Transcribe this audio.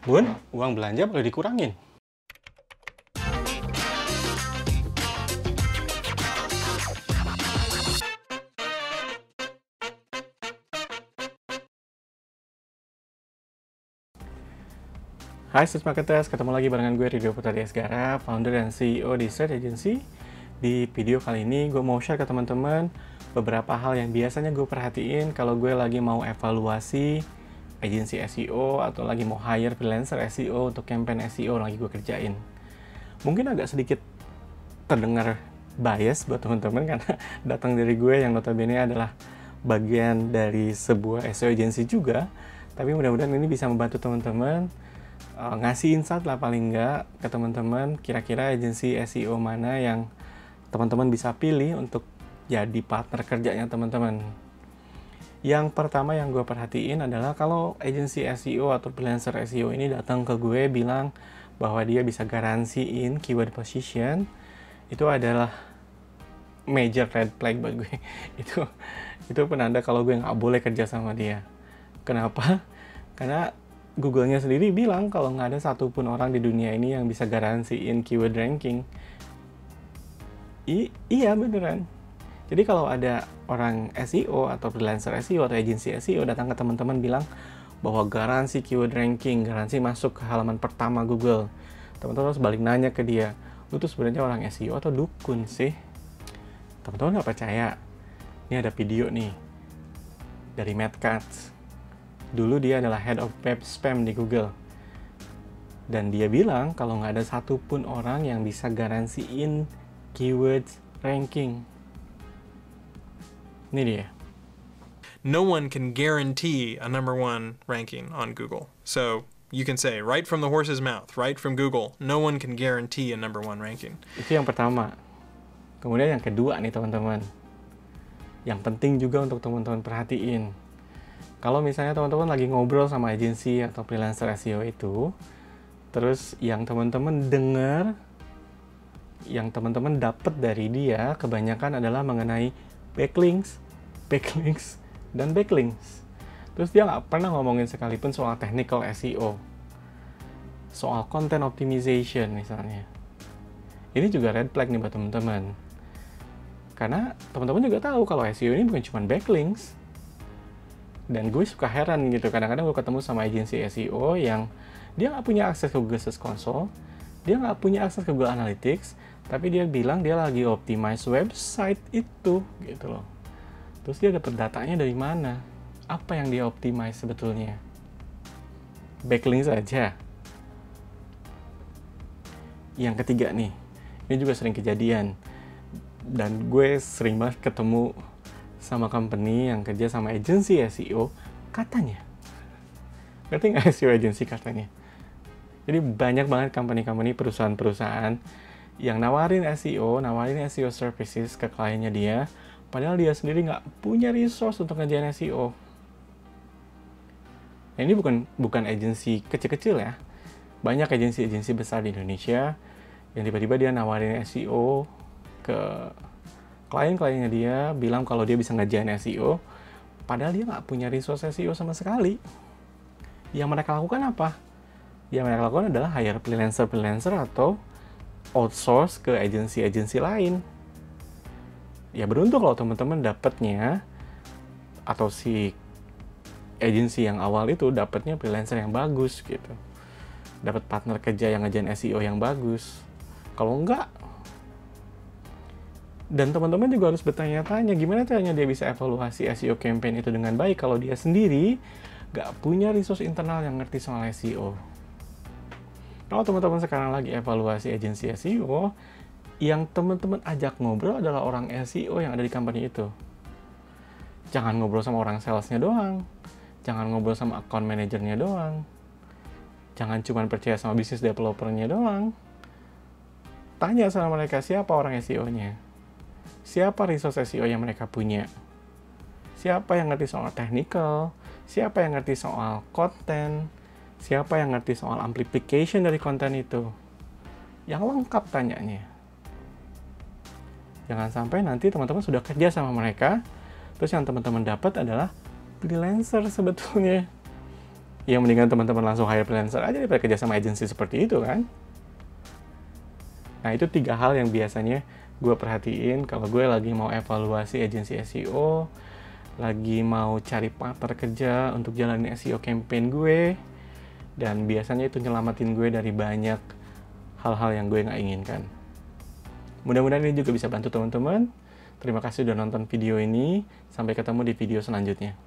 Bun, uang belanja boleh dikurangin. Hai Street Marketers, ketemu lagi barengan gue Ridho Putra Diasgara, founder dan CEO di Street Agency. Di video kali ini gue mau share ke teman-teman beberapa hal yang biasanya gue perhatiin kalau gue lagi mau evaluasi agensi SEO atau lagi mau hire freelancer SEO untuk campaign SEO lagi gue kerjain. Mungkin agak sedikit terdengar bias buat teman-teman karena datang dari gue yang notabene adalah bagian dari sebuah SEO agency juga, tapi mudah-mudahan ini bisa membantu teman-teman ngasih insight lah paling nggak ke teman-teman kira-kira agensi SEO mana yang teman-teman bisa pilih untuk jadi partner kerjanya teman-teman. Yang pertama yang gue perhatiin adalah kalau agensi SEO atau freelancer SEO ini datang ke gue bilang bahwa dia bisa garansiin keyword position, itu adalah major red flag buat gue. itu penanda kalau gue nggak boleh kerja sama dia. Kenapa? Karena Google-nya sendiri bilang kalau nggak ada satupun orang di dunia ini yang bisa garansiin keyword ranking. Iya beneran. Jadi kalau ada orang SEO atau freelancer SEO atau agensi SEO datang ke teman-teman bilang bahwa garansi keyword ranking, garansi masuk ke halaman pertama Google, teman-teman harus balik nanya ke dia, lu tuh sebenarnya orang SEO atau dukun sih? Teman-teman nggak percaya? Ini ada video nih dari Matt Katz. Dulu dia adalah head of web spam di Google. Dan dia bilang kalau nggak ada satupun orang yang bisa garansiin keyword ranking. Ini dia. No one can guarantee a #1 ranking on Google. So you can say right from the horse's mouth, right from Google, no one can guarantee a #1 ranking. Itu yang pertama. Kemudian yang kedua nih teman-teman. Yang penting juga untuk teman-teman perhatiin. Kalau misalnya teman-teman lagi ngobrol sama agensi atau freelancer SEO itu, terus yang teman-teman dengar, yang teman-teman dapat dari dia kebanyakan adalah mengenai backlinks, dan backlinks. Terus dia nggak pernah ngomongin sekalipun soal technical SEO, soal content optimization misalnya. Ini juga red flag nih buat teman-teman. Karena teman-teman juga tahu kalau SEO ini bukan cuma backlinks. Dan gue suka heran gitu, kadang-kadang gue ketemu sama agensi SEO yang dia nggak punya akses ke Google Search Console, dia nggak punya akses ke Google Analytics, tapi dia bilang dia lagi optimize website itu gitu loh. Terus dia dapat datanya dari mana? Apa yang dia optimize sebetulnya? Backlink saja. Yang ketiga nih, ini juga sering kejadian, dan gue sering banget ketemu sama company yang kerja sama agensi SEO, katanya. Ngerti nggak SEO agensi katanya? Jadi banyak banget company-company, perusahaan-perusahaan yang nawarin SEO services ke kliennya dia, padahal dia sendiri nggak punya resource untuk ngerjain SEO. Nah, ini bukan agensi kecil-kecil ya. Banyak agensi-agensi besar di Indonesia yang tiba-tiba dia nawarin SEO ke klien-kliennya dia, bilang kalau dia bisa ngerjain SEO, padahal dia nggak punya resource SEO sama sekali. Yang mereka lakukan apa? Yang mereka lakukan adalah hire freelancer atau outsource ke agensi-agensi lain. Ya beruntung kalau teman-teman dapatnya, atau si agensi yang awal itu dapatnya freelancer yang bagus gitu. Dapat partner kerja yang ngerjain SEO yang bagus. Kalau enggak, dan teman-teman juga harus bertanya-tanya gimana caranya dia bisa evaluasi SEO campaign itu dengan baik kalau dia sendiri nggak punya resource internal yang ngerti soal SEO. Kalau teman-teman sekarang lagi evaluasi agensi SEO, yang teman-teman ajak ngobrol adalah orang SEO yang ada di company itu. Jangan ngobrol sama orang salesnya doang, jangan ngobrol sama account manajernya doang, jangan cuma percaya sama business developernya doang. Tanya sama mereka siapa orang SEO-nya. Siapa resource SEO yang mereka punya? Siapa yang ngerti soal technical? Siapa yang ngerti soal konten? Siapa yang ngerti soal amplification dari konten itu? Yang lengkap tanyanya. Jangan sampai nanti teman-teman sudah kerja sama mereka, terus yang teman-teman dapat adalah freelancer sebetulnya. yang mendingan teman-teman langsung hire freelancer aja daripada kerja sama agensi seperti itu kan. Nah, itu 3 hal yang biasanya gue perhatiin kalau gue lagi mau evaluasi agensi SEO, lagi mau cari partner kerja untuk jalanin SEO campaign gue, dan biasanya itu nyelamatin gue dari banyak hal-hal yang gue nggak inginkan. Mudah-mudahan ini juga bisa bantu teman-teman. Terima kasih udah nonton video ini. Sampai ketemu di video selanjutnya.